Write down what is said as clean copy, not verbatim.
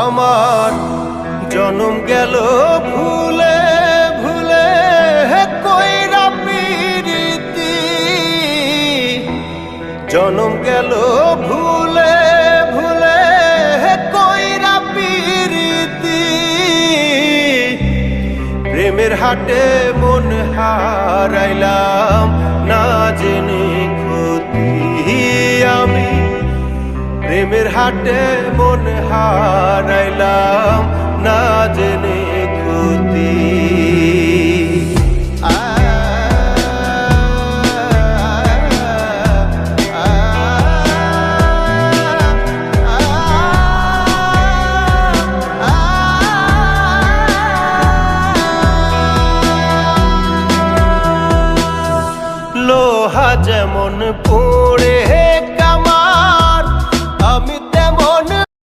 আমার জনম গেল ভুলে ভুলে কইরা পিরিতি, জনম গেল ভুলে ভুলে কইরা পিরিতি। প্রেমের হাটে মন হারাইলাম না জেনে ক্ষতি আমি, প্রেমের হাটে মন হারাইলাম না জেনে ক্ষতি। লোহা যেমন